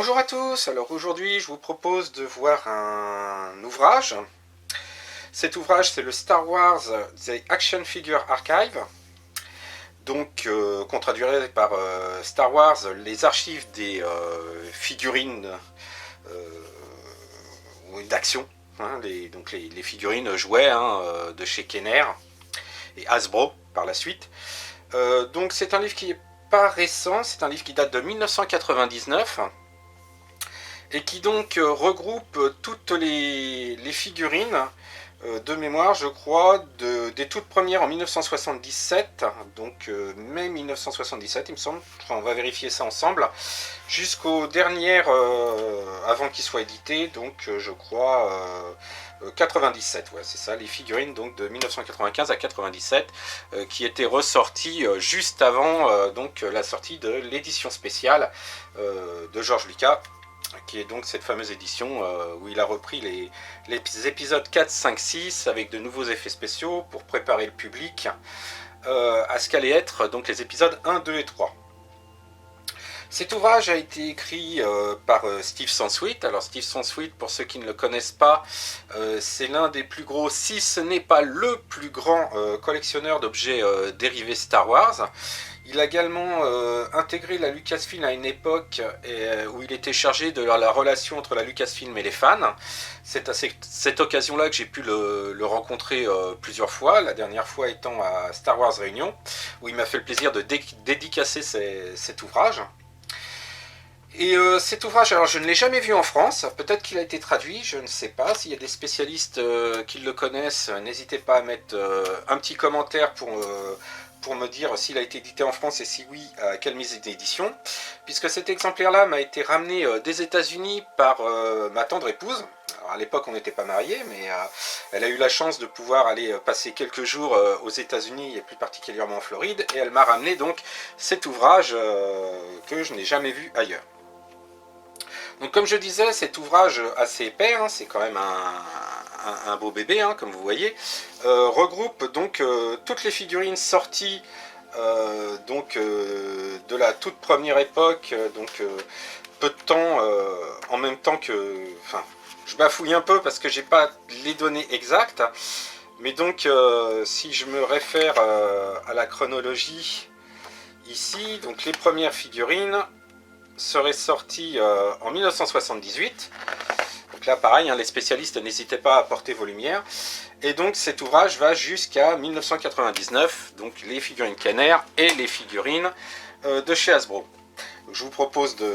Bonjour à tous, alors aujourd'hui je vous propose de voir un ouvrage. Cet ouvrage c'est le Star Wars The Action Figure Archive, donc qu'on traduirait par Star Wars les archives des figurines d'action, hein, les figurines jouets de chez Kenner et Hasbro par la suite. Donc c'est un livre qui n'est pas récent, c'est un livre qui date de 1999 et qui donc regroupe toutes les figurines de mémoire, je crois, des toutes premières en 1977, donc mai 1977, il me semble. Enfin, on va vérifier ça ensemble, jusqu'aux dernières avant qu'ils soient édités, donc je crois 97, ouais, c'est ça, les figurines donc de 1995 à 97, qui étaient ressorties juste avant donc la sortie de l'édition spéciale de George Lucas, qui est donc cette fameuse édition où il a repris les épisodes 4, 5, 6 avec de nouveaux effets spéciaux pour préparer le public à ce qu'allaient être donc les épisodes 1, 2 et 3. Cet ouvrage a été écrit par Steve Sansweet. Alors Steve Sansweet, pour ceux qui ne le connaissent pas, c'est l'un des plus gros, si ce n'est pas le plus grand collectionneur d'objets dérivés Star Wars. Il a également intégré la Lucasfilm à une époque où il était chargé de la relation entre la Lucasfilm et les fans. C'est à cette occasion-là que j'ai pu le rencontrer plusieurs fois, la dernière fois étant à Star Wars Réunion, où il m'a fait le plaisir de dédicacer cet ouvrage. Et cet ouvrage, alors je ne l'ai jamais vu en France, peut-être qu'il a été traduit, je ne sais pas. S'il y a des spécialistes qui le connaissent, n'hésitez pas à mettre un petit commentaire pour me dire s'il a été édité en France et si oui, à quelle mise d'édition. Puisque cet exemplaire-là m'a été ramené des États-Unis par ma tendre épouse. Alors, à l'époque, on n'était pas mariés, mais elle a eu la chance de pouvoir aller passer quelques jours aux États-Unis et plus particulièrement en Floride. Et elle m'a ramené donc cet ouvrage que je n'ai jamais vu ailleurs. Donc comme je disais, cet ouvrage assez épais, hein, c'est quand même un beau bébé, hein, comme vous voyez, regroupe donc toutes les figurines sorties de la toute première époque, peu de temps, en même temps que... Enfin, je bafouille un peu parce que j'ai pas les données exactes, mais donc si je me réfère à la chronologie ici, donc les premières figurines serait sorti en 1978. Donc là, pareil, hein, les spécialistes, n'hésitez pas à apporter vos lumières. Et donc, cet ouvrage va jusqu'à 1999, donc les figurines Kenner et les figurines de chez Hasbro. Donc, je vous propose de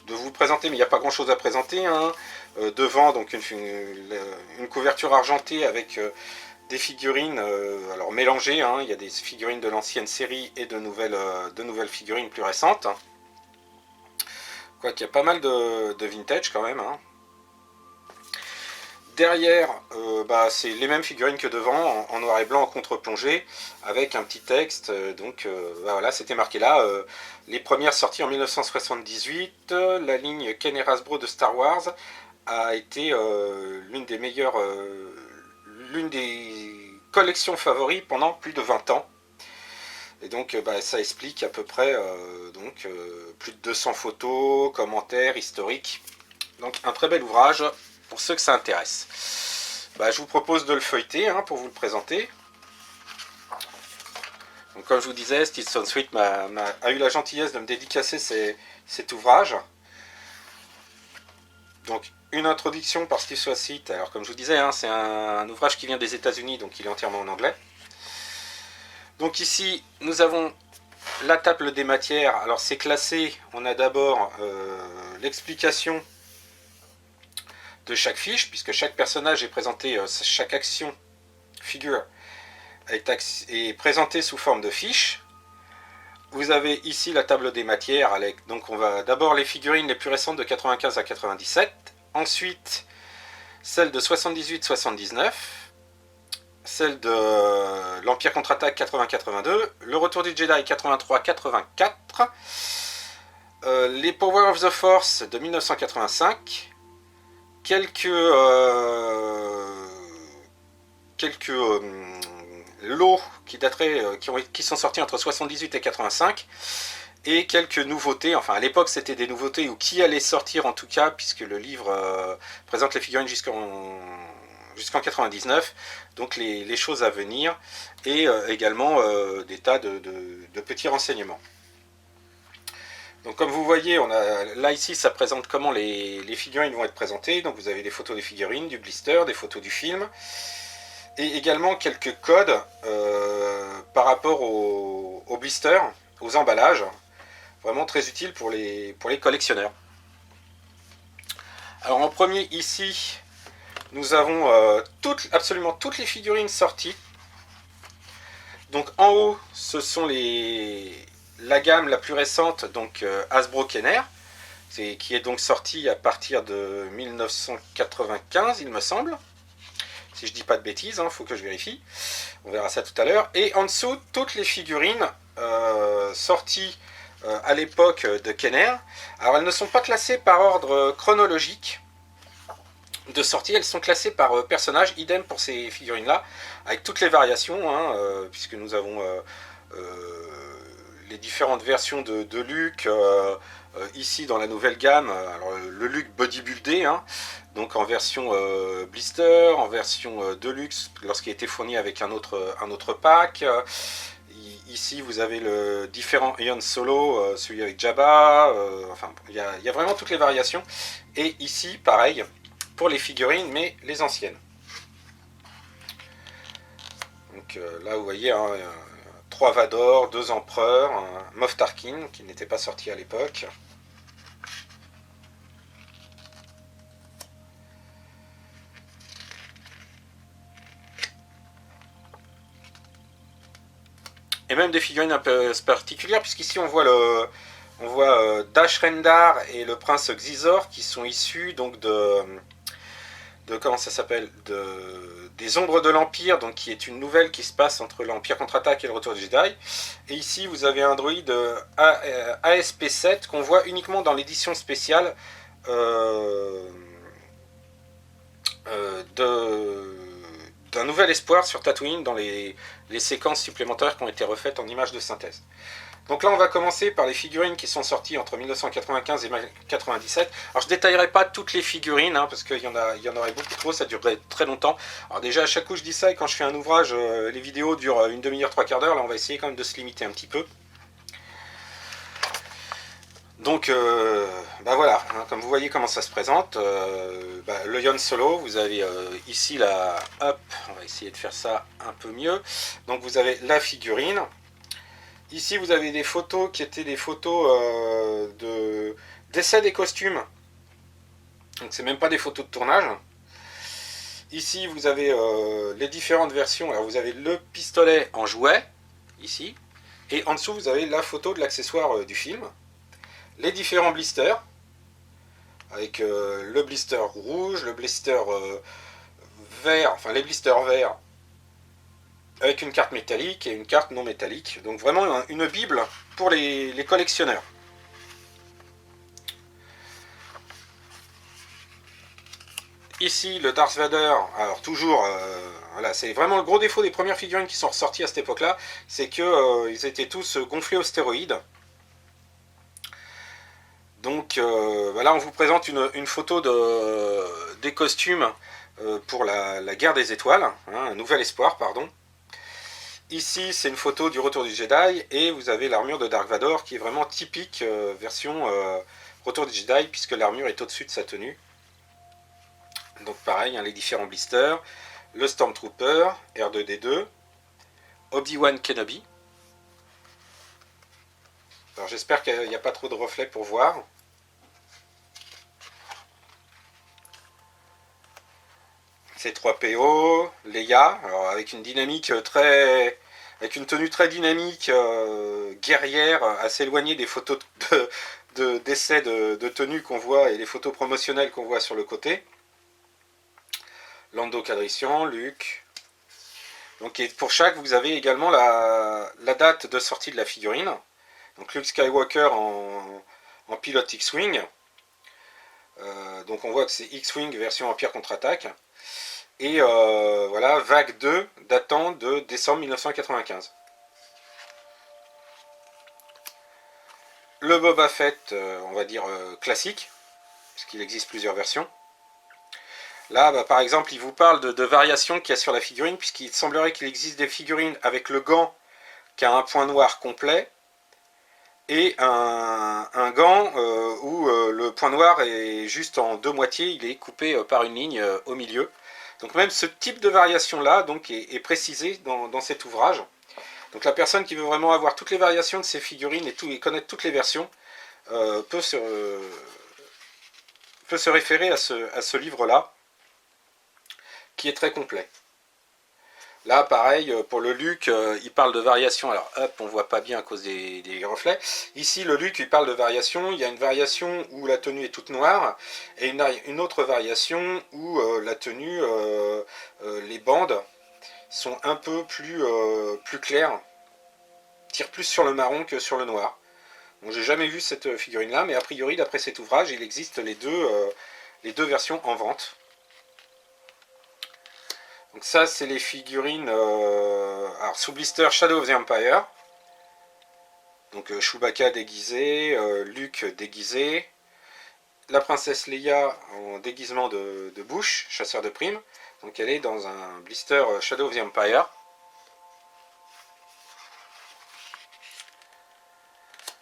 vous le présenter, mais il n'y a pas grand-chose à présenter. Hein. Devant, donc une couverture argentée avec des figurines alors mélangées, hein, il y a des figurines de l'ancienne série et de nouvelles figurines plus récentes. Quoiqu'il y a pas mal de vintage quand même. Hein. Derrière, c'est les mêmes figurines que devant, en noir et blanc en contre-plongée, avec un petit texte. Voilà, c'était marqué là. Les premières sorties en 1978, la ligne Kenner Hasbro de Star Wars a été l'une des meilleures, l'une des collections favoris pendant plus de 20 ans. Et donc ça explique à peu près plus de 200 photos, commentaires, historiques. Donc un très bel ouvrage pour ceux que ça intéresse. Je vous propose de le feuilleter hein, pour vous le présenter. Donc, comme je vous disais, Steve Sansweet a eu la gentillesse de me dédicacer cet ouvrage. Donc une introduction par Steve Sansweet. Alors comme je vous disais, hein, c'est un ouvrage qui vient des États-Unis, donc il est entièrement en anglais. Donc ici, nous avons la table des matières. Alors c'est classé, on a d'abord l'explication de chaque fiche, puisque chaque personnage est présenté, chaque action, figure, est présentée sous forme de fiche. Vous avez ici la table des matières, donc on va d'abord les figurines les plus récentes de 95 à 97, ensuite celles de 78-79, celle de l'Empire contre-attaque 80-82, le Retour du Jedi 83-84, les Power of the Force de 1985, quelques lots qui sont sortis entre 78 et 85, et quelques nouveautés, enfin à l'époque c'était des nouveautés, ou qui allaient sortir en tout cas, puisque le livre présente les figurines jusqu'en 99, donc les choses à venir, et également des tas de petits renseignements. Donc comme vous voyez, là ici ça présente comment les figurines vont être présentées. Donc vous avez des photos des figurines, du blister, des photos du film, et également quelques codes par rapport au blister, aux emballages, vraiment très utile pour les collectionneurs. Alors en premier ici, nous avons absolument toutes les figurines sorties. Donc en haut, ce sont la gamme la plus récente, donc Hasbro Kenner, qui est donc sortie à partir de 1995, il me semble. Si je dis pas de bêtises, il faut que je vérifie. On verra ça tout à l'heure. Et en dessous, toutes les figurines sorties à l'époque de Kenner. Alors elles ne sont pas classées par ordre chronologique de sortie, elles sont classées par personnage, idem pour ces figurines là, avec toutes les variations, puisque nous avons les différentes versions de Luke, ici dans la nouvelle gamme. Alors, le Luke bodybuildé, donc en version blister, en version deluxe lorsqu'il a été fourni avec un autre pack. Ici vous avez le différent Ion Solo, celui avec Jabba, enfin il y a vraiment toutes les variations. Et ici pareil pour les figurines, mais les anciennes. Donc là vous voyez 3 Vador, 2 Empereurs, un Moff Tarkin qui n'était pas sorti à l'époque. Et même des figurines un peu particulières, puisqu'ici on voit Dash Rendar et le prince Xizor qui sont issus donc de comment ça s'appelle, des Ombres de l'Empire, donc qui est une nouvelle qui se passe entre l'Empire contre-attaque et le Retour du Jedi. Et ici vous avez un droïde ASP7 qu'on voit uniquement dans l'édition spéciale d'un nouvel espoir sur Tatooine, dans les séquences supplémentaires qui ont été refaites en images de synthèse. Donc là on va commencer par les figurines qui sont sorties entre 1995 et 1997. Alors je détaillerai pas toutes les figurines, parce qu'il y en aurait beaucoup trop, ça durerait très longtemps. Alors déjà à chaque coup je dis ça, et quand je fais un ouvrage, les vidéos durent une demi-heure, 3/4 d'heure. Là on va essayer quand même de se limiter un petit peu. Donc voilà, comme vous voyez comment ça se présente. Le Ion Solo, vous avez ici hop, on va essayer de faire ça un peu mieux. Donc vous avez la figurine. Ici vous avez des photos qui étaient des photos d'essai des costumes. Donc c'est même pas des photos de tournage. Ici vous avez les différentes versions. Alors vous avez le pistolet en jouet, ici. Et en dessous vous avez la photo de l'accessoire du film. Les différents blisters. Avec le blister rouge, le blister vert, enfin les blisters verts. Avec une carte métallique et une carte non métallique. Donc vraiment une bible pour les collectionneurs. Ici le Darth Vader, alors toujours, voilà, c'est vraiment le gros défaut des premières figurines qui sont ressorties à cette époque-là, c'est qu'ils étaient tous gonflés aux stéroïdes. Donc là on vous présente une photo des costumes pour la guerre des étoiles, un nouvel espoir, pardon. Ici, c'est une photo du Retour du Jedi, et vous avez l'armure de Dark Vador qui est vraiment typique version Retour du Jedi, puisque l'armure est au-dessus de sa tenue. Donc pareil, les différents blisters, le Stormtrooper, R2-D2, Obi-Wan Kenobi. Alors j'espère qu'il n'y a pas trop de reflets pour voir. C3PO, Leia, alors avec une dynamique avec une tenue très dynamique, guerrière, assez éloignée des photos d'essais de tenue qu'on voit et les photos promotionnelles qu'on voit sur le côté. Lando Calrissian, Luke. Donc pour chaque, vous avez également la date de sortie de la figurine. Donc Luke Skywalker en pilote X-Wing. Donc on voit que c'est X-Wing version Empire contre-attaque. Et voilà, vague 2 datant de décembre 1995. le Boba Fett, on va dire classique, parce qu'il existe plusieurs versions. Là, par exemple, il vous parle de variations qu'il y a sur la figurine, puisqu'il semblerait qu'il existe des figurines avec le gant qui a un point noir complet, et un gant où le point noir est juste en deux moitiés, il est coupé par une ligne au milieu. Donc même ce type de variation-là est précisé dans cet ouvrage. Donc la personne qui veut vraiment avoir toutes les variations de ces figurines et connaître toutes les versions peut se référer à ce livre-là, qui est très complet. Là, pareil, pour le Luke, il parle de variation. Alors, hop, on voit pas bien à cause des reflets. Ici, le Luke, il parle de variation. Il y a une variation où la tenue est toute noire, et une autre variation où la tenue, les bandes sont un peu plus claires, tirent plus sur le marron que sur le noir. Bon, j'ai jamais vu cette figurine-là, mais a priori, d'après cet ouvrage, il existe les deux versions en vente. Donc ça, c'est les figurines alors, sous blister Shadow of the Empire. Donc Chewbacca déguisé, Luke déguisé, la princesse Leia en déguisement de Bush, chasseur de primes. Donc elle est dans un blister Shadow of the Empire.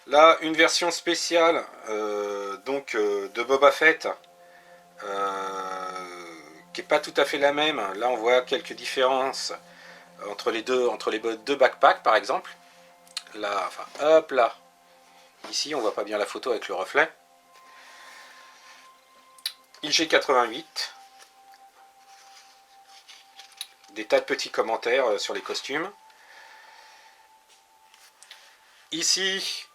Là, une version spéciale de Boba Fett, qui n'est pas tout à fait la même. Là, on voit quelques différences entre les deux backpacks, par exemple. Là, enfin, hop là. Ici, on voit pas bien la photo avec le reflet. IG88. Des tas de petits commentaires sur les costumes. Ici,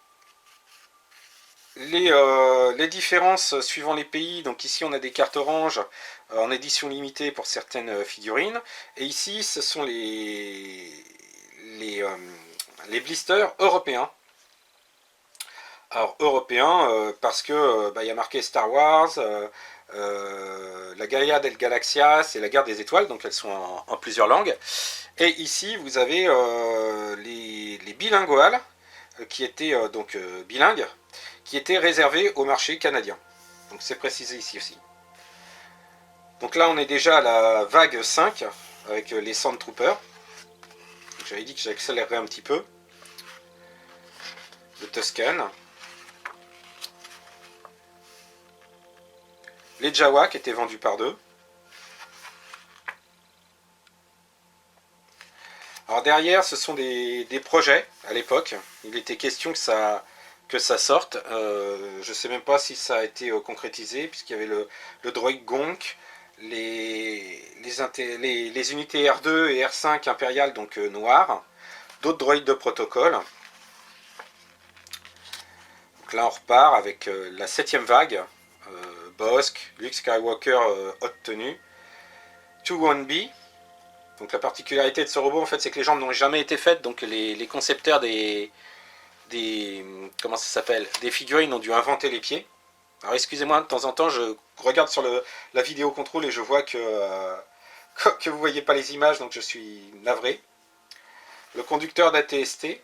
les différences suivant les pays. Donc ici, on a des cartes oranges en édition limitée pour certaines figurines. Et ici, ce sont les blisters européens. Alors européens parce que y a marqué Star Wars, la Gaia del Galaxias et la Guerre des Étoiles, donc elles sont en plusieurs langues. Et ici vous avez les bilinguales qui étaient bilingues, qui étaient réservés au marché canadien. Donc c'est précisé ici aussi. Donc là on est déjà à la vague 5 avec les Sandtroopers. J'avais dit que j'accélérerais un petit peu. Le Tusken. Les Jawa qui étaient vendus par deux. Alors derrière, ce sont des projets à l'époque. Il était question que ça sorte. Je ne sais même pas si ça a été concrétisé, puisqu'il y avait le droïde Gonk, les unités R2 et R5 impériales, donc noires, d'autres droïdes de protocole. Donc là, on repart avec la 7ème vague. Bossk, Luke Skywalker haute tenue, 2-1B. Donc la particularité de ce robot, en fait, c'est que les jambes n'ont jamais été faites, donc les concepteurs des comment ça s'appelle, des figurines ont dû inventer les pieds. Alors excusez-moi, de temps en temps, je regarde sur la vidéo contrôle et je vois que vous voyez pas les images, donc je suis navré. Le conducteur d'ATST.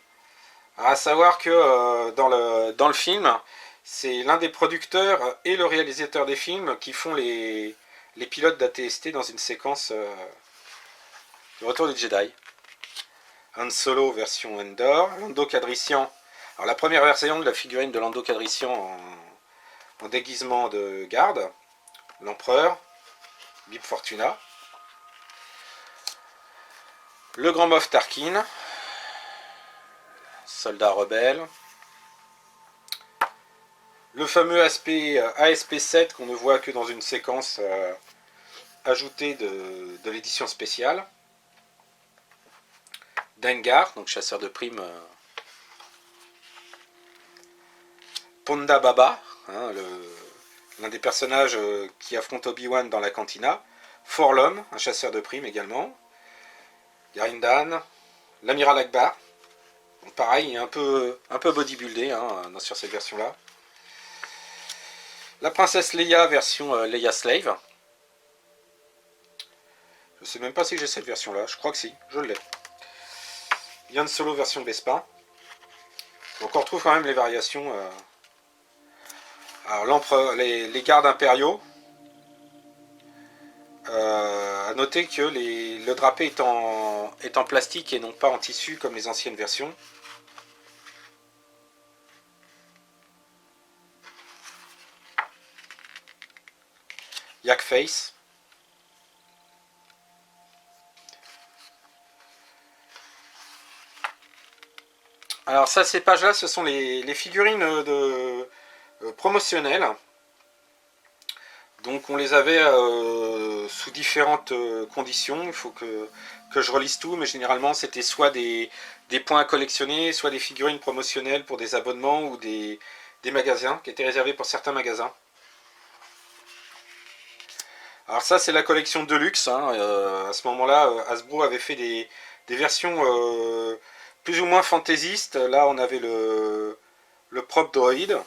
À savoir que dans le film, c'est l'un des producteurs et le réalisateur des films qui font les pilotes d'ATST dans une séquence du Retour du Jedi. Han Solo version Endor, Lando Calrissian. Alors la première version de la figurine de Lando Calrissian en déguisement de garde, l'empereur, Bib Fortuna. Le grand Moff Tarkin, soldat rebelle. Le fameux ASP7 qu'on ne voit que dans une séquence ajoutée de l'édition spéciale. Dengar, donc chasseur de primes. Ponda Baba, hein, l'un des personnages qui affronte Obi-Wan dans la cantina. Forlom, un chasseur de primes également. Garindan, l'amiral Akbar. Donc pareil, un peu bodybuildé hein, sur cette version-là. La princesse Leia version Leia Slave. Je ne sais même pas si j'ai cette version-là. Je crois que si, je l'ai. Han Solo version Bespin. Donc on retrouve quand même les variations Alors l'empereur, les gardes impériaux, à noter que le drapé est en plastique et non pas en tissu comme les anciennes versions. Yak Face. Alors ça, ces pages-là, ce sont les figurines promotionnelles. Donc on les avait sous différentes conditions. Il faut que je relise tout, mais généralement c'était soit des points à collectionner, soit des figurines promotionnelles pour des abonnements ou des magasins qui étaient réservés pour certains magasins. Alors ça c'est la collection Deluxe, hein. À ce moment-là, Hasbro avait fait des versions plus ou moins fantaisistes. Là on avait le Prop Droid,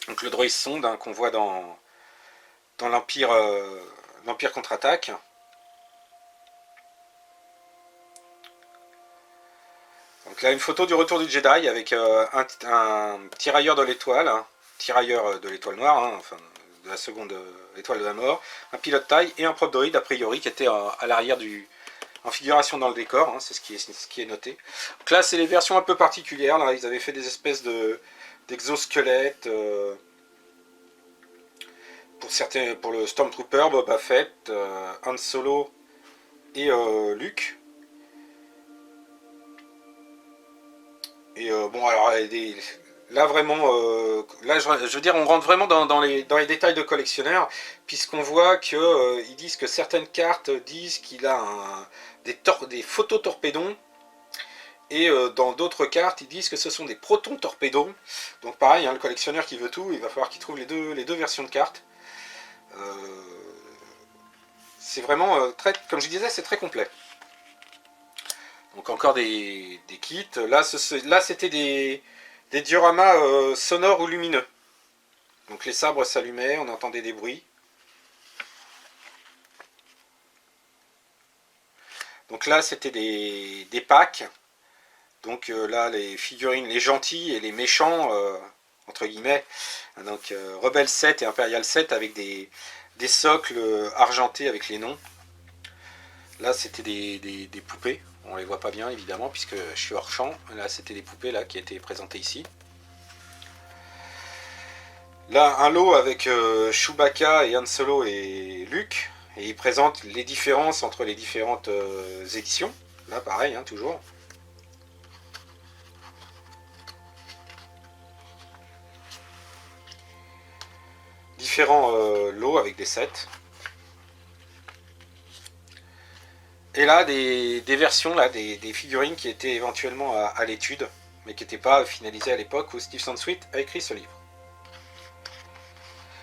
donc le droïde sonde, hein, qu'on voit dans l'Empire contre-attaque. Donc là une photo du retour du Jedi avec un tirailleur de l'étoile, hein, tirailleur de l'étoile noire, hein, enfin de la seconde étoile de la mort, un pilote taille et un prop droïde a priori qui était à l'arrière en figuration dans le décor, hein, c'est ce qui est noté. Donc là c'est les versions un peu particulières, là ils avaient fait des espèces d'exosquelettes pour le Stormtrooper, Boba Fett, Han Solo et Luke. Et bon alors là vraiment, là je veux dire on rentre vraiment dans les détails de collectionneur, puisqu'on voit que ils disent que certaines cartes disent qu'il a des photos torpédons, et dans d'autres cartes ils disent que ce sont des protons torpédons. Donc pareil, hein, le collectionneur qui veut tout, il va falloir qu'il trouve les deux versions de cartes. C'est vraiment comme je disais, c'est très complet. Donc encore des kits. Là c'était des dioramas sonores ou lumineux. Donc les sabres s'allumaient, on entendait des bruits. Donc là c'était des packs. Donc là les figurines, les gentils et les méchants, entre guillemets. Donc Rebel 7 et Imperial 7 avec des socles argentés avec les noms. Là c'était des poupées. On les voit pas bien évidemment puisque je suis hors champ. Là c'était des poupées là qui étaient présentées ici. Là un lot avec Chewbacca et Han Solo et Luke. Et il présente les différences entre les différentes éditions. Là pareil, hein, toujours. Différents lots avec des sets. Et là, des versions, là, des figurines qui étaient éventuellement à l'étude, mais qui n'étaient pas finalisées à l'époque où Steve Sansweet a écrit ce livre.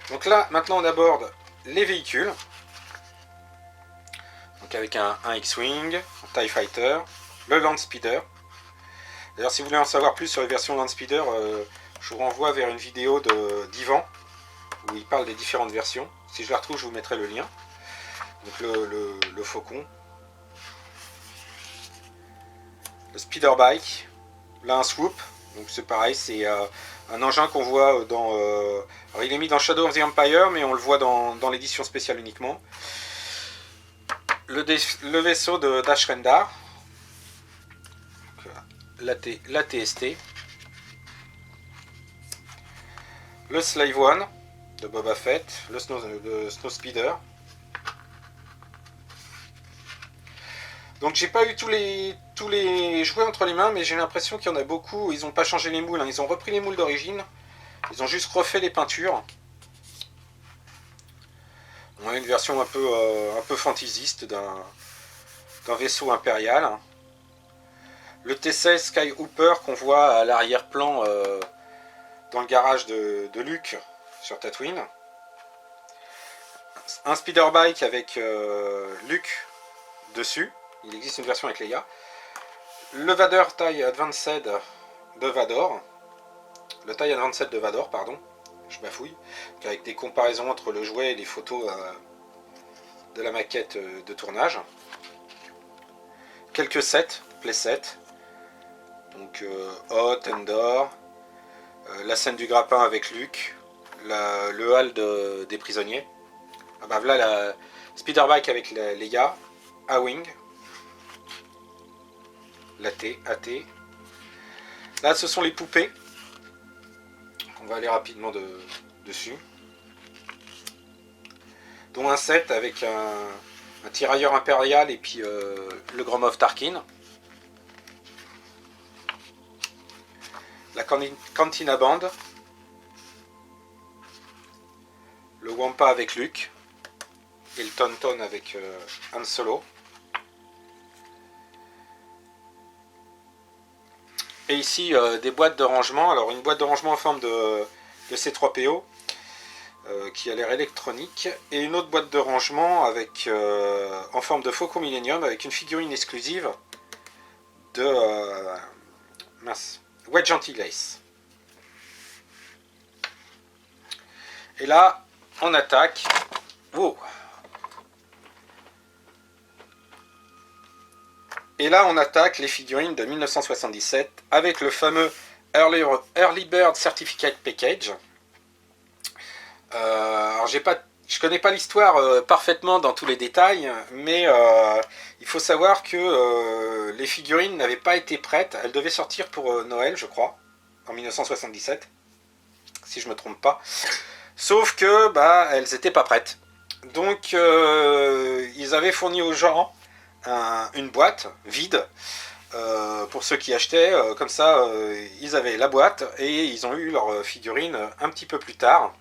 Donc là, maintenant, on aborde les véhicules. Donc avec un X-Wing, un TIE Fighter, le Land Speeder. D'ailleurs, si vous voulez en savoir plus sur les versions Land Speeder, je vous renvoie vers une vidéo d'Yvan, où il parle des différentes versions. Si je la retrouve, je vous mettrai le lien. Donc le Faucon. Le Speeder Bike, là un Swoop, donc c'est pareil, c'est un engin qu'on voit dans... alors il est mis dans Shadow of the Empire, mais on le voit dans l'édition spéciale uniquement. Le vaisseau d'Ash Rendar, la TST. Le Slave One de Boba Fett, le Snow Speeder. Donc j'ai pas eu tous les jouets entre les mains, mais j'ai l'impression qu'il y en a beaucoup. Ils n'ont pas changé les moules, hein. Ils ont repris les moules d'origine. Ils ont juste refait les peintures. On a une version un peu fantaisiste d'un vaisseau impérial. Le T-16 Skyhooper qu'on voit à l'arrière-plan dans le garage de Luke sur Tatooine. Un speederbike avec Luke dessus. Il existe une version avec Leia. Le Vader TIE Advanced de Vador. Le TIE Advanced de Vador, pardon. Je bafouille. Avec des comparaisons entre le jouet et les photos de la maquette de tournage. Quelques sets, playsets. Donc Hot, Endor. La scène du grappin avec Luke. le hall des prisonniers. Ah bah voilà la Speederbike avec Leia, A-Wing, la T, AT. Là ce sont les poupées. On va aller rapidement dessus. Dont un set avec un tirailleur impérial et puis le Grand Moff Tarkin. La Cantina Band. Le Wampa avec Luke. Et le Tauntaun avec Han Solo. Et ici des boîtes de rangement. Alors une boîte de rangement en forme de C3PO qui a l'air électronique. Et une autre boîte de rangement avec en forme de Faucon Millennium avec une figurine exclusive de Wedge Antilles. Et là, on attaque. Oh. Et là, on attaque les figurines de 1977 avec le fameux Early Bird Certificate Package. Alors, je connais pas l'histoire parfaitement dans tous les détails, mais il faut savoir que les figurines n'avaient pas été prêtes. Elles devaient sortir pour Noël, je crois, en 1977, si je me trompe pas. Sauf que elles n'étaient pas prêtes. Donc, ils avaient fourni aux gens une boîte vide pour ceux qui achetaient. Comme ça, ils avaient la boîte et ils ont eu leur figurine un petit peu plus tard.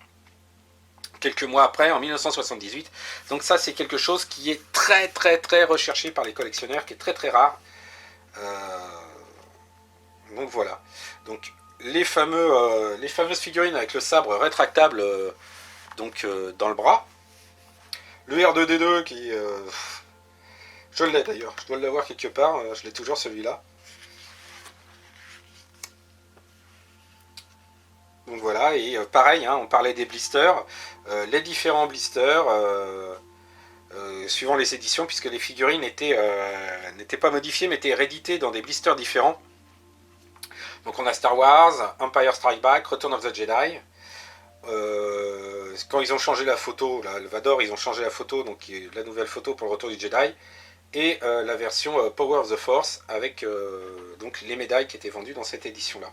Quelques mois après, en 1978. Donc ça, c'est quelque chose qui est très très très recherché par les collectionneurs, qui est très très rare. Donc voilà. Donc les fameuses figurines avec le sabre rétractable dans le bras. Le R2D2 qui... je l'ai d'ailleurs, je dois l'avoir quelque part, je l'ai toujours celui-là. Donc voilà, et pareil, hein, on parlait des blisters, les différents blisters, suivant les éditions, puisque les figurines n'étaient pas modifiées, mais étaient rééditées dans des blisters différents. Donc on a Star Wars, Empire Strikes Back, Return of the Jedi. Quand ils ont changé la photo, là, le Vador, ils ont changé la photo, donc la nouvelle photo pour le Retour du Jedi. Et la version Power of the Force, avec donc les médailles qui étaient vendues dans cette édition-là.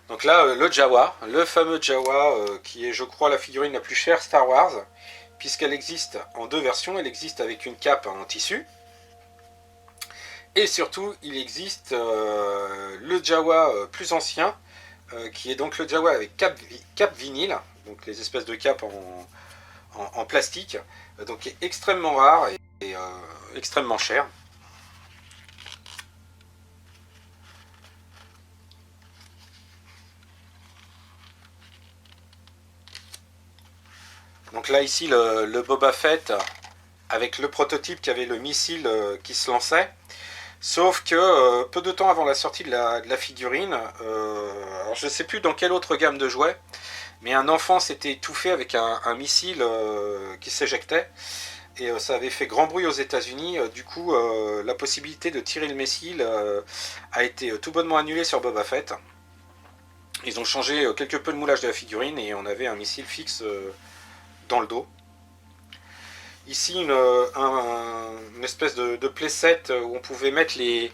Donc là, le Jawa, le fameux Jawa, qui est, je crois, la figurine la plus chère Star Wars, puisqu'elle existe en deux versions. Elle existe avec une cape en tissu. Et surtout, il existe le Jawa plus ancien, qui est donc le Jawa avec cape vinyle, donc les espèces de capes en plastique, donc qui est extrêmement rare et extrêmement cher. Donc là ici le Boba Fett avec le prototype qui avait le missile qui se lançait. Sauf que peu de temps avant la sortie de la figurine, alors je ne sais plus dans quelle autre gamme de jouets, mais un enfant s'était étouffé avec un missile qui s'éjectait. Et ça avait fait grand bruit aux États-Unis. Du coup, la possibilité de tirer le missile a été tout bonnement annulée sur Boba Fett. Ils ont changé quelque peu le moulage de la figurine et on avait un missile fixe dans le dos. Ici, une espèce de playset où on pouvait mettre les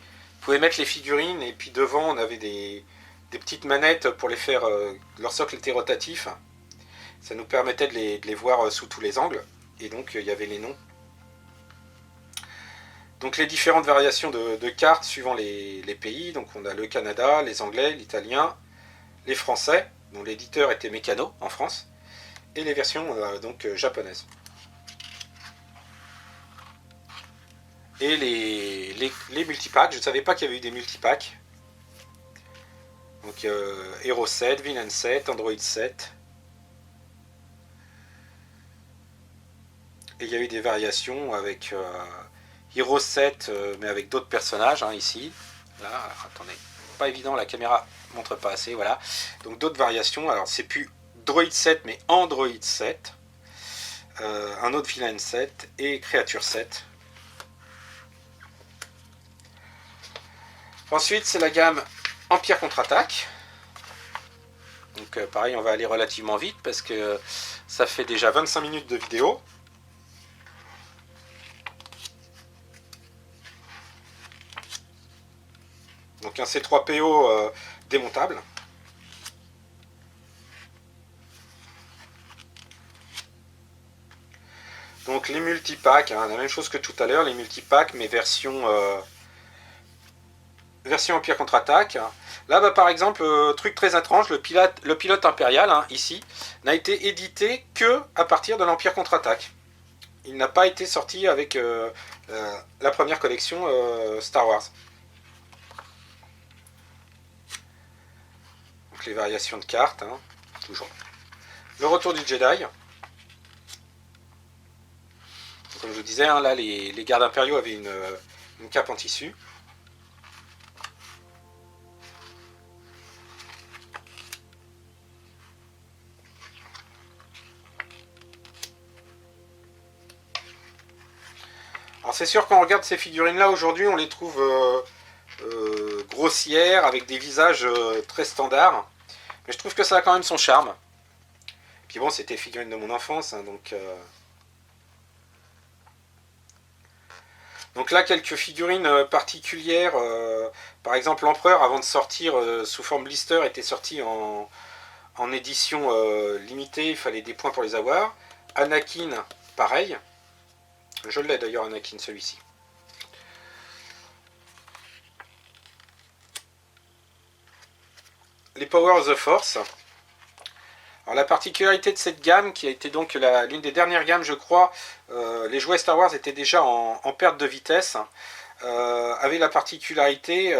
figurines et puis devant on avait des petites manettes pour les faire. Leur socle était rotatif. Ça nous permettait de les voir sous tous les angles. Et donc il y avait les noms. Donc les différentes variations de cartes suivant les pays. Donc on a le Canada, les Anglais, l'Italien, les Français, dont l'éditeur était Mécano en France, et les versions donc japonaises. Et les multipacks, je ne savais pas qu'il y avait eu des multipacks. Donc Hero 7, Villain 7, Android 7. Et il y a eu des variations avec Hero 7, mais avec d'autres personnages, hein, ici. Là, alors, attendez, pas évident, la caméra montre pas assez, voilà. Donc d'autres variations, alors c'est plus Droid 7, mais Android 7. Un autre Villain 7 et Créature 7. Ensuite, c'est la gamme Empire contre-attaque. Donc pareil, on va aller relativement vite parce que ça fait déjà 25 minutes de vidéo. Donc un C3PO démontable. Donc les multipacks, hein, la même chose que tout à l'heure, les multipacks, mais version Empire contre-attaque. Là, bah, par exemple, truc très étrange, le pilote impérial, hein, ici, n'a été édité que à partir de l'Empire contre-attaque. Il n'a pas été sorti avec la première collection Star Wars. Donc les variations de cartes, hein, toujours. Le retour du Jedi. Comme je vous disais, hein, là, les gardes impériaux avaient une cape en tissu. Alors c'est sûr quand on regarde ces figurines là aujourd'hui on les trouve grossières avec des visages très standards, mais je trouve que ça a quand même son charme. Puis bon, c'était figurines de mon enfance, hein, donc là quelques figurines particulières, par exemple l'empereur avant de sortir sous forme blister était sorti en édition limitée, il fallait des points pour les avoir. Anakin pareil, je l'ai d'ailleurs Anakin celui-ci. Les Power of the Force. Alors la particularité de cette gamme, qui a été donc l'une des dernières gammes, je crois, les jouets Star Wars étaient déjà en perte de vitesse, avait la particularité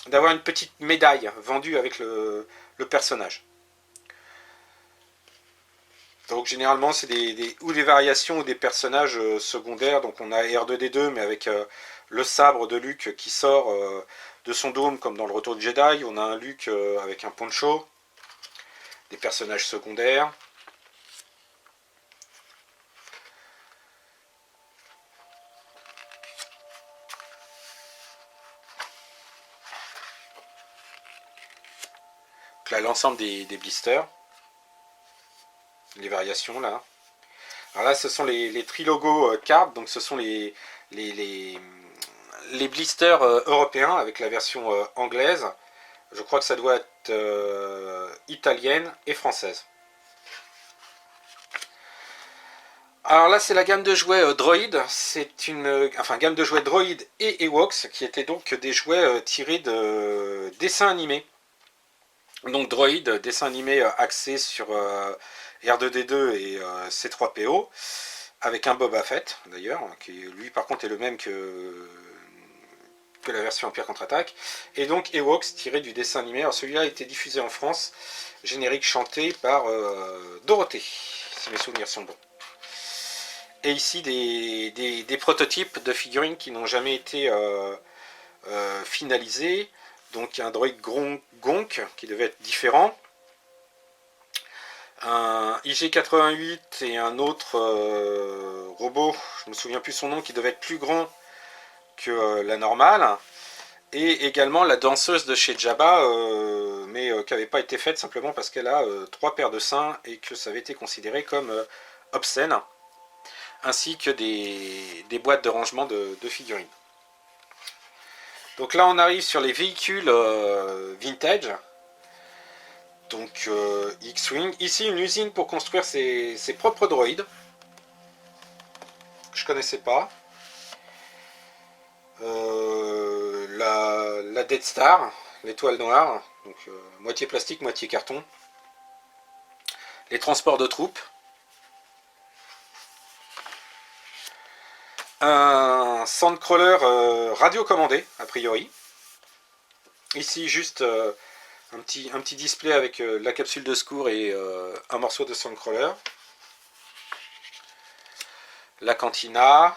d'avoir une petite médaille vendue avec le personnage. Donc généralement c'est ou des variations ou des personnages secondaires. Donc on a R2D2 mais avec le sabre de Luke qui sort de son dôme comme dans le Retour du Jedi. On a un Luke avec un poncho. Des personnages secondaires. Donc là l'ensemble des blisters. Les variations là. Alors là ce sont les trilogos cards, donc ce sont les blisters européens avec la version anglaise. Je crois que ça doit être italienne et française. Alors là c'est la gamme de jouets Droid, c'est une gamme de jouets Droid et Ewoks qui étaient donc des jouets tirés de dessins animés. Donc Droid, dessin animé axé sur R2D2 et C3PO, avec un Boba Fett d'ailleurs, qui lui par contre est le même que la version Empire contre-attaque, et donc Ewoks tiré du dessin animé. Alors celui-là a été diffusé en France, générique chanté par Dorothée, si mes souvenirs sont bons. Et ici des prototypes de figurines qui n'ont jamais été finalisés. Donc un droïde Gonk qui devait être différent, un IG-88 et un autre robot, je me souviens plus son nom, qui devait être plus grand que la normale, et également la danseuse de chez Jabba, mais qui n'avait pas été faite simplement parce qu'elle a 3 paires de seins et que ça avait été considéré comme obscène, ainsi que des boîtes de rangement de figurines. Donc là on arrive sur les véhicules vintage, donc X-Wing. Ici une usine pour construire ses propres droïdes, que je connaissais pas. La Death Star, l'étoile noire, donc moitié plastique, moitié carton. Les transports de troupes. Un Sandcrawler radiocommandé, a priori. Ici, juste un petit display avec la capsule de secours et un morceau de Sandcrawler. La cantina.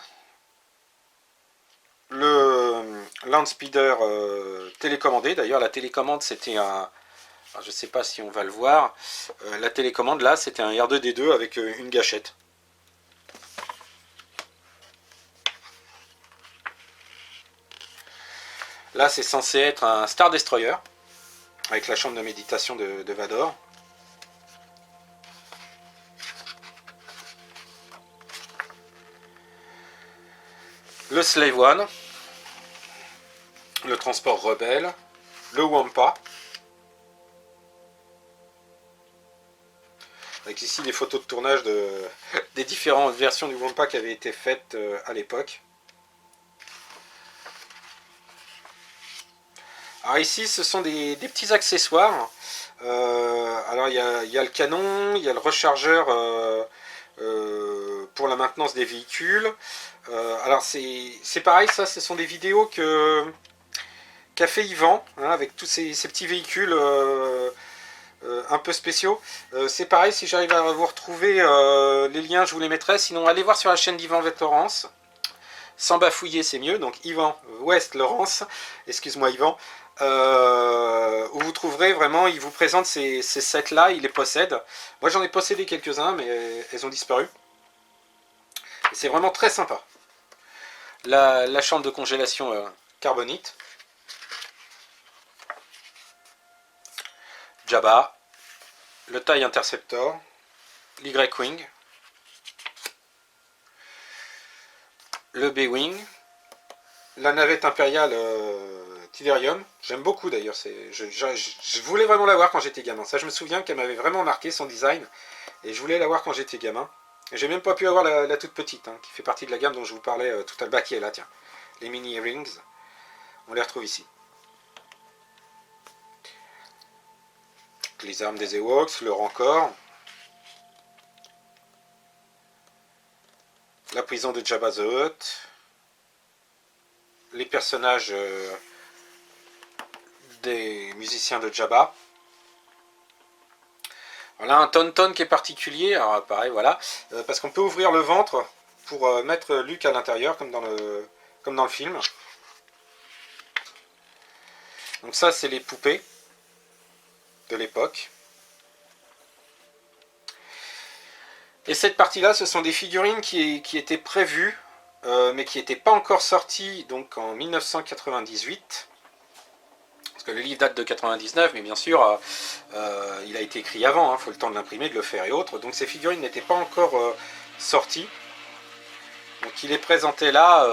Le Landspeeder télécommandé. D'ailleurs, la télécommande, c'était un... Alors, je ne sais pas si on va le voir. La télécommande, là, c'était un R2D2 avec une gâchette. Là, c'est censé être un Star Destroyer, avec la chambre de méditation de Vador. Le Slave One, le transport rebelle, le Wampa, avec ici des photos de tournage des différentes versions du Wampa qui avaient été faites à l'époque. Alors ici, ce sont des petits accessoires. Alors il y a le canon, il y a le rechargeur pour la maintenance des véhicules. Alors c'est pareil, ça ce sont des vidéos qu'a fait Yvan, hein, avec tous ces petits véhicules un peu spéciaux. C'est pareil, si j'arrive à vous retrouver les liens, je vous les mettrai. Sinon, allez voir sur la chaîne d'Yvan Laurence. Sans bafouiller, c'est mieux. Donc Yvan West Laurence, excuse-moi Yvan. Où vous trouverez vraiment, il vous présente ces sets-là, il les possède. Moi j'en ai possédé quelques-uns, mais elles ont disparu. C'est vraiment très sympa. La chambre de congélation carbonite. Jabba. Le TIE Interceptor. l'Y-Wing. Le B-Wing. La navette impériale Tiberium. J'aime beaucoup d'ailleurs. Je voulais vraiment la voir quand j'étais gamin. Ça, je me souviens qu'elle m'avait vraiment marqué son design. Et je voulais la voir quand j'étais gamin. J'ai même pas pu avoir la toute petite, hein, qui fait partie de la gamme dont je vous parlais tout à l'heure, qui est là, tiens. Les mini rings, on les retrouve ici. Les armes des Ewoks, le Rancor. La prison de Jabba the Hutt. Les personnages des musiciens de Jabba. Voilà un Tauntaun qui est particulier, alors pareil, voilà, parce qu'on peut ouvrir le ventre pour mettre Luke à l'intérieur, comme dans le film. Donc ça, c'est les poupées de l'époque. Et cette partie-là, ce sont des figurines qui étaient prévues, mais qui n'étaient pas encore sorties donc en 1998. Parce que le livre date de 99, mais bien sûr, il a été écrit avant, il faut le temps de l'imprimer, de le faire et autres. Donc ces figurines n'étaient pas encore sorties. Donc il est présenté là,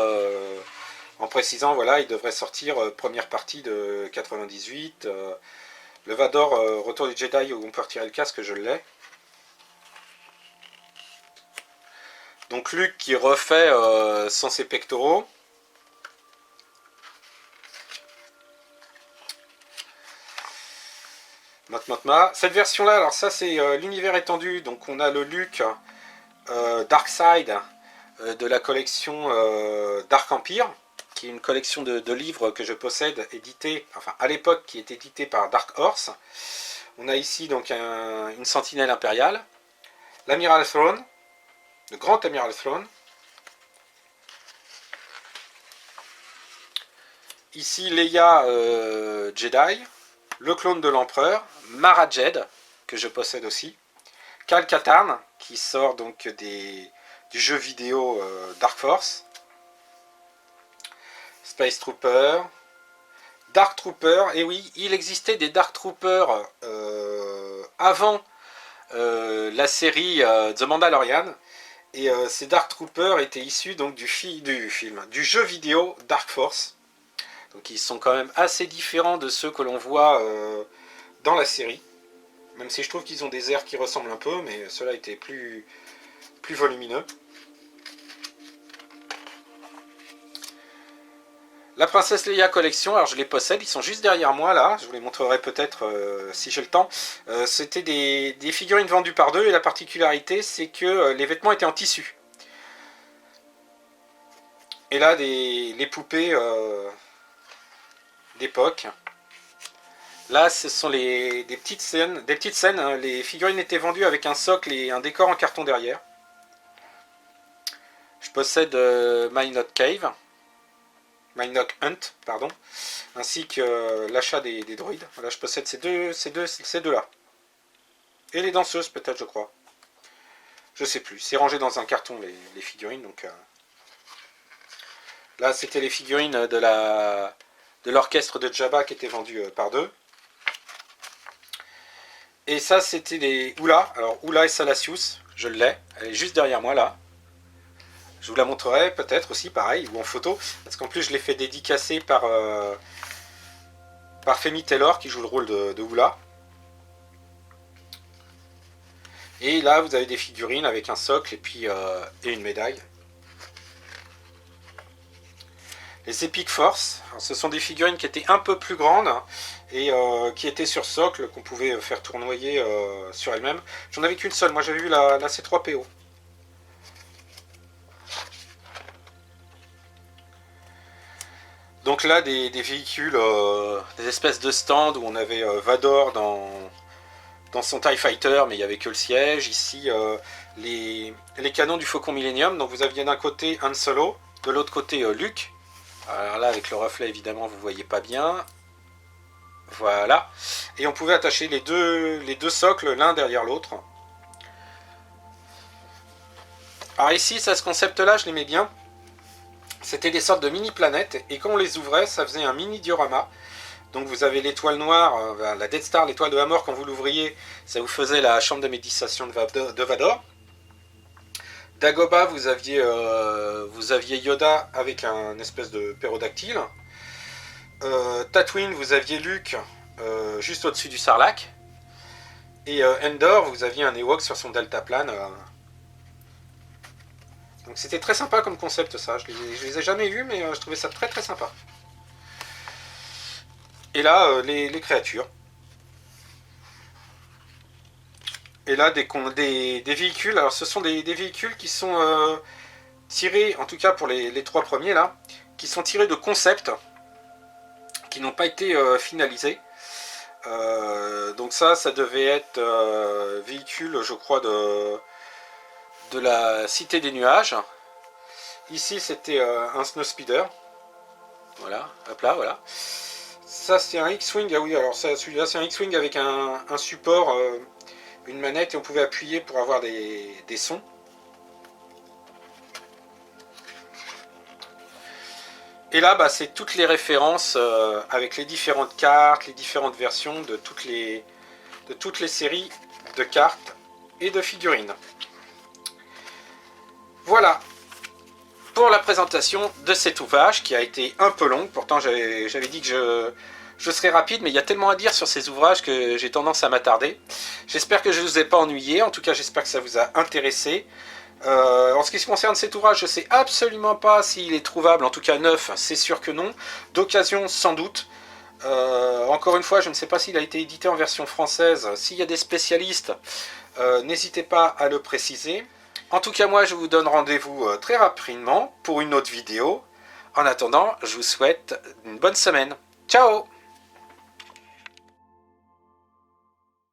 en précisant, voilà, il devrait sortir première partie de 98. Le Vador, Retour du Jedi, où on peut retirer le casque, je l'ai. Donc Luke qui refait sans ses pectoraux. Cette version-là, alors ça c'est l'univers étendu, donc on a le Luke Darkside de la collection Dark Empire, qui est une collection de livres que je possède, édité, enfin à l'époque qui est édité par Dark Horse. On a ici donc une sentinelle impériale, l'Amiral Throne, le grand Amiral Throne. Ici Leia Jedi, le clone de l'empereur, Mara Jed, que je possède aussi, Cal Katarn, qui sort donc du jeu vidéo Dark Force, Space Trooper, Dark Trooper, et oui, il existait des Dark Troopers avant la série The Mandalorian, et ces Dark Troopers étaient issus donc du jeu vidéo Dark Force. Donc ils sont quand même assez différents de ceux que l'on voit dans la série. Même si je trouve qu'ils ont des airs qui ressemblent un peu, mais ceux-là étaient plus volumineux. La Princesse Leia Collection, alors je les possède, ils sont juste derrière moi là, je vous les montrerai peut-être si j'ai le temps. C'était des figurines vendues par deux, et la particularité c'est que les vêtements étaient en tissu. Et là, les poupées d'époque. Là, ce sont des petites scènes. Les figurines étaient vendues avec un socle et un décor en carton derrière. Je possède Mynock Cave, Mynock Hunt, pardon, ainsi que l'achat des droïdes. Voilà, je possède ces deux-là. Et les danseuses, peut-être, je crois. Je sais plus. C'est rangé dans un carton, les figurines. Donc, là, c'était les figurines de de l'orchestre de Jabba qui était vendu par deux. Et ça, c'était les Oula. Alors, Oula et Salacious, je l'ai. Elle est juste derrière moi, là. Je vous la montrerai peut-être aussi, pareil, ou en photo. Parce qu'en plus, je l'ai fait dédicacer par Femi Taylor, qui joue le rôle de Oula. Et là, vous avez des figurines avec un socle et puis et une médaille. Les Epic Force, alors, ce sont des figurines qui étaient un peu plus grandes et qui étaient sur socle, qu'on pouvait faire tournoyer sur elles-mêmes. J'en avais qu'une seule, moi j'avais vu la C3PO. Donc là, des véhicules, des espèces de stands où on avait Vador dans son TIE Fighter, mais il n'y avait que le siège. Ici, les canons du Faucon Millennium. Donc vous aviez d'un côté Han Solo, de l'autre côté Luke. Alors là, avec le reflet, évidemment, vous ne voyez pas bien. Voilà. Et on pouvait attacher les deux socles l'un derrière l'autre. Alors ici, ça, ce concept-là, je l'aimais bien. C'était des sortes de mini-planètes. Et quand on les ouvrait, ça faisait un mini-diorama. Donc vous avez l'étoile noire, la Death Star, l'étoile de la mort, quand vous l'ouvriez, ça vous faisait la chambre de méditation de Vador. Dagobah, vous aviez Yoda avec un espèce de pérodactyle. Tatooine, vous aviez Luke juste au-dessus du Sarlacc. Et Endor, vous aviez un Ewok sur son deltaplane. Donc c'était très sympa comme concept ça. Je les ai jamais vus, mais je trouvais ça très très sympa. Et là, les créatures. Et là, des véhicules. Alors, ce sont des véhicules qui sont tirés, en tout cas pour les trois premiers là, qui sont tirés de concepts qui n'ont pas été finalisés. Donc ça devait être véhicule, je crois, de la Cité des Nuages. Ici, c'était un Snowspeeder. Voilà, hop là, voilà. Ça, c'est un X-Wing. Ah oui, alors celui-là, c'est un X-Wing avec un support, une manette, et on pouvait appuyer pour avoir des sons. Et là, bah, c'est toutes les références avec les différentes cartes, les différentes versions de toutes les séries de cartes et de figurines. Voilà pour la présentation de cet ouvrage qui a été un peu long. Pourtant, j'avais dit que je serais rapide, mais il y a tellement à dire sur ces ouvrages que j'ai tendance à m'attarder. J'espère que je ne vous ai pas ennuyé. En tout cas, j'espère que ça vous a intéressé. En ce qui se concerne cet ouvrage, je ne sais absolument pas s'il est trouvable, en tout cas neuf, c'est sûr que non. D'occasion, sans doute. Encore une fois, je ne sais pas s'il a été édité en version française. S'il y a des spécialistes, n'hésitez pas à le préciser. En tout cas, moi, je vous donne rendez-vous très rapidement pour une autre vidéo. En attendant, je vous souhaite une bonne semaine. Ciao!